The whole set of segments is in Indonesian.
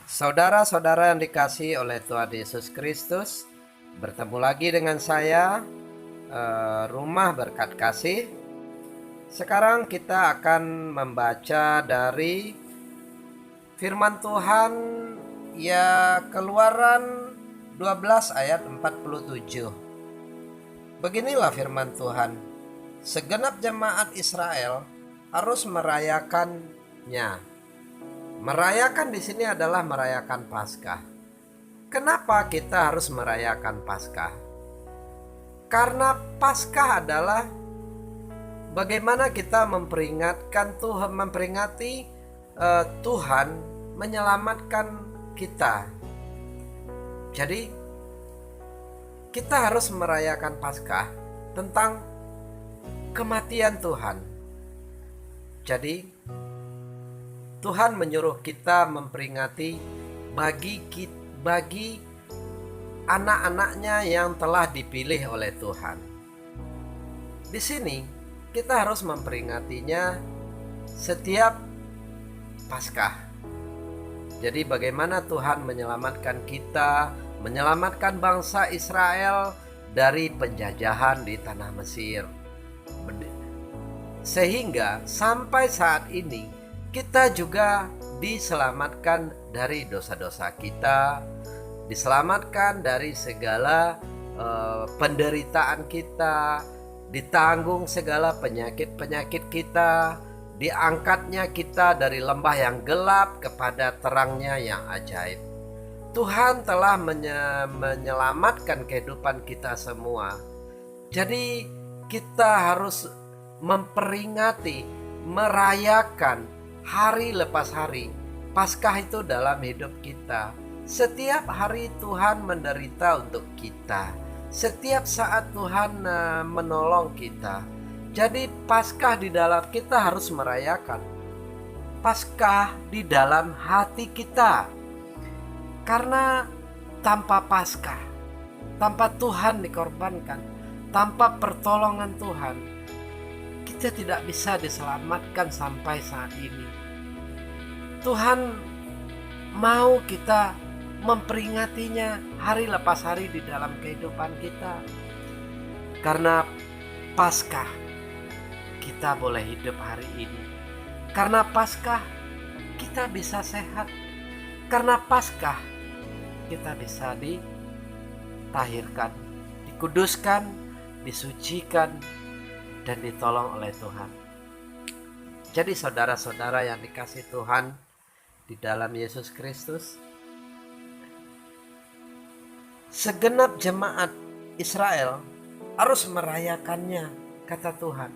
Saudara-saudara yang dikasihi oleh Tuhan Yesus Kristus, bertemu lagi dengan saya, Rumah Berkat Kasih. Sekarang kita akan membaca dari firman Tuhan ya Keluaran 12 ayat 47. Beginilah firman Tuhan, segenap jemaat Israel harus merayakannya. Merayakan di sini adalah merayakan Paskah. Kenapa kita harus merayakan Paskah? Karena Paskah adalah bagaimana kita memperingati Tuhan menyelamatkan kita. Jadi kita harus merayakan Paskah tentang kematian Tuhan. Jadi Tuhan menyuruh kita memperingati bagi anak-anaknya yang telah dipilih oleh Tuhan. Di sini kita harus memperingatinya setiap Paskah. Jadi bagaimana Tuhan menyelamatkan kita, menyelamatkan bangsa Israel dari penjajahan di tanah Mesir. Sehingga sampai saat ini kita juga diselamatkan dari dosa-dosa kita, diselamatkan dari segala penderitaan kita, ditanggung segala penyakit-penyakit kita, diangkatnya kita dari lembah yang gelap kepada terangnya yang ajaib. Tuhan telah menyelamatkan kehidupan kita semua. Jadi kita harus memperingati, merayakan hari lepas hari. Paskah itu dalam hidup kita. Setiap hari Tuhan menderita untuk kita. Setiap saat Tuhan menolong kita. Jadi Paskah di dalam kita harus merayakan. Paskah di dalam hati kita. Karena tanpa Paskah, tanpa Tuhan dikorbankan, tanpa pertolongan Tuhan, kita tidak bisa diselamatkan sampai saat ini. Tuhan mau kita memperingatinya hari lepas hari di dalam kehidupan kita. Karena Paskah kita boleh hidup hari ini. Karena Paskah kita bisa sehat. Karena Paskah kita bisa ditahirkan, dikuduskan, disucikan, dan ditolong oleh Tuhan. Jadi saudara-saudara yang dikasihi Tuhan di dalam Yesus Kristus, segenap jemaat Israel harus merayakannya, kata Tuhan.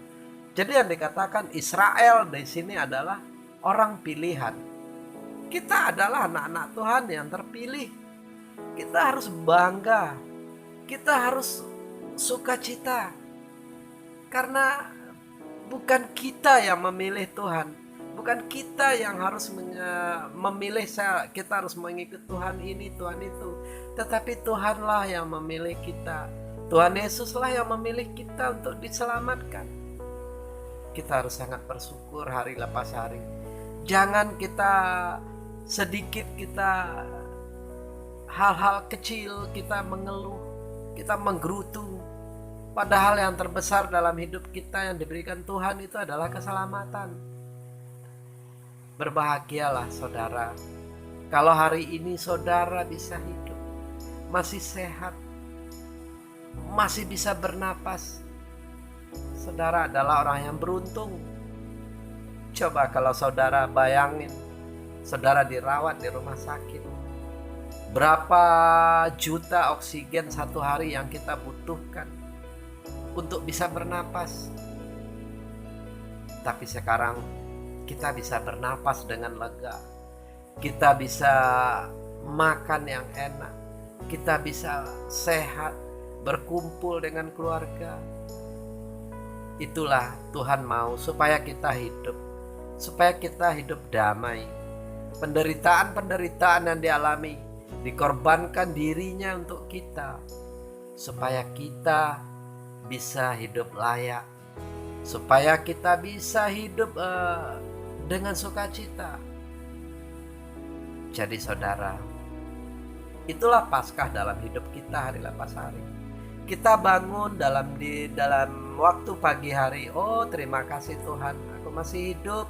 Jadi yang dikatakan Israel di sini adalah orang pilihan. Kita adalah anak-anak Tuhan yang terpilih. Kita harus bangga. Kita harus sukacita. Karena bukan kita yang memilih Tuhan. Bukan kita yang harus memilih kita harus mengikut Tuhan ini, Tuhan itu. Tetapi Tuhanlah yang memilih kita. Tuhan Yesuslah yang memilih kita untuk diselamatkan. Kita harus sangat bersyukur hari lepas hari. Jangan kita sedikit hal-hal kecil kita mengeluh, kita menggerutu. Padahal yang terbesar dalam hidup kita yang diberikan Tuhan itu adalah keselamatan. Berbahagialah saudara, kalau hari ini saudara bisa hidup, masih sehat, masih bisa bernapas. Saudara adalah orang yang beruntung. Coba kalau saudara bayangin, saudara dirawat di rumah sakit. Berapa juta oksigen satu hari yang kita butuhkan untuk bisa bernapas. Tapi sekarang kita bisa bernapas dengan lega. Kita bisa makan yang enak. Kita bisa sehat, berkumpul dengan keluarga. Itulah Tuhan mau supaya kita hidup. Supaya kita hidup damai. Penderitaan-penderitaan yang dialami, dikorbankan dirinya untuk kita. Supaya kita bisa hidup layak. Supaya kita bisa hidup dengan sukacita. Jadi saudara, itulah Paskah dalam hidup kita hari lepas hari. Kita bangun dalam waktu pagi hari, oh terima kasih Tuhan, aku masih hidup.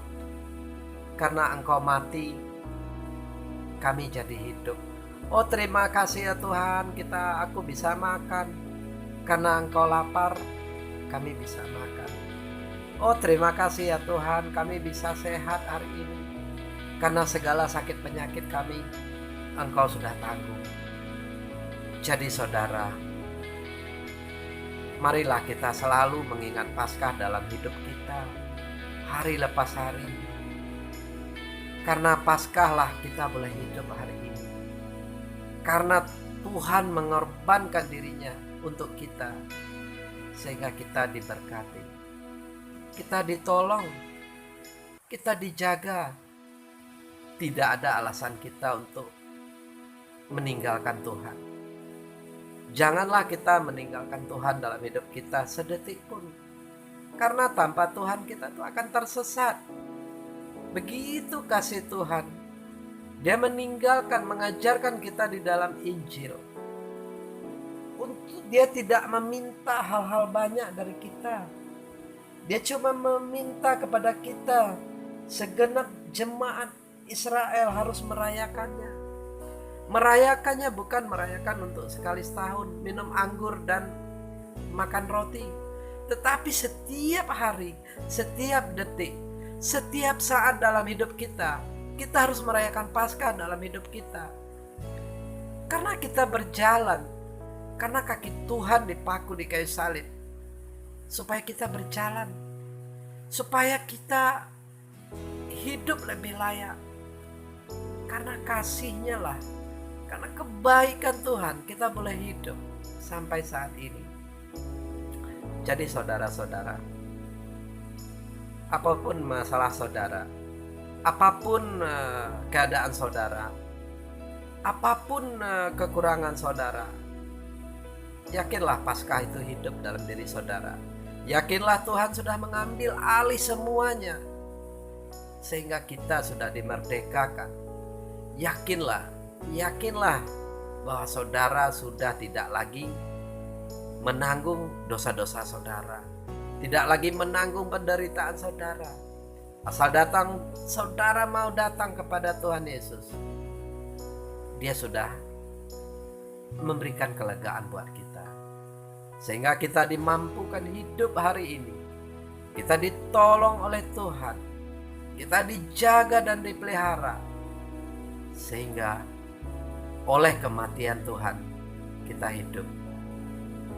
Karena Engkau mati, kami jadi hidup. Oh terima kasih ya Tuhan, aku bisa makan. Karena Engkau lapar, kami bisa makan. Oh terima kasih ya Tuhan, kami bisa sehat hari ini. Karena segala sakit penyakit kami, Engkau sudah tanggung. Jadi saudara, marilah kita selalu mengingat Paskah dalam hidup kita, hari lepas hari. Karena Paskah lah kita boleh hidup hari ini. Karena Tuhan mengorbankan dirinya untuk kita, sehingga kita diberkati, kita ditolong, kita dijaga. Tidak ada alasan kita untuk meninggalkan Tuhan. Janganlah kita meninggalkan Tuhan dalam hidup kita sedetik pun. Karena tanpa Tuhan kita tuh akan tersesat. Begitu kasih Tuhan. Dia mengajarkan kita di dalam Injil. Dia tidak meminta hal-hal banyak dari kita. Dia cuma meminta kepada kita, segenap jemaat Israel harus merayakannya. Merayakannya bukan merayakan untuk sekali setahun minum anggur dan makan roti, tetapi setiap hari, setiap detik, setiap saat dalam hidup kita harus merayakan Paskah dalam hidup kita. Karena kita berjalan, karena kaki Tuhan dipaku di kayu salib, supaya kita berjalan, supaya kita hidup lebih layak. Karena kasih-Nya lah, karena kebaikan Tuhan kita boleh hidup sampai saat ini. Jadi saudara-saudara, apapun masalah saudara, apapun keadaan saudara, apapun kekurangan saudara, yakinlah Paskah itu hidup dalam diri saudara. Yakinlah Tuhan sudah mengambil alih semuanya, sehingga kita sudah dimerdekakan. Yakinlah bahwa saudara sudah tidak lagi menanggung dosa-dosa saudara, tidak lagi menanggung penderitaan saudara. Asal saudara mau datang kepada Tuhan Yesus, Dia sudah memberikan kelegaan buat kita, sehingga kita dimampukan hidup hari ini. Kita ditolong oleh Tuhan, kita dijaga dan dipelihara, sehingga oleh kematian Tuhan kita hidup.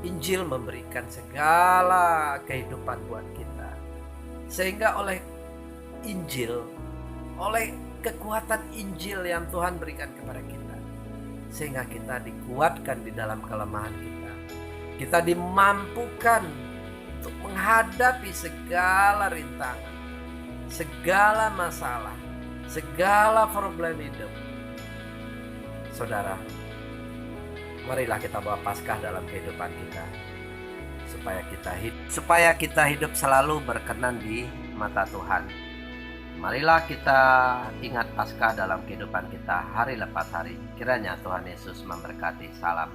Injil memberikan segala kehidupan buat kita, sehingga oleh Injil, oleh kekuatan Injil yang Tuhan berikan kepada kita, sehingga kita dikuatkan di dalam kelemahan kita. Kita dimampukan untuk menghadapi segala rintangan, segala masalah, segala problem hidup. Saudara, marilah kita bawa Paskah dalam kehidupan kita, supaya kita hidup selalu berkenan di mata Tuhan. Marilah kita ingat Paskah dalam kehidupan kita hari lepas hari. Kiranya Tuhan Yesus memberkati. Salam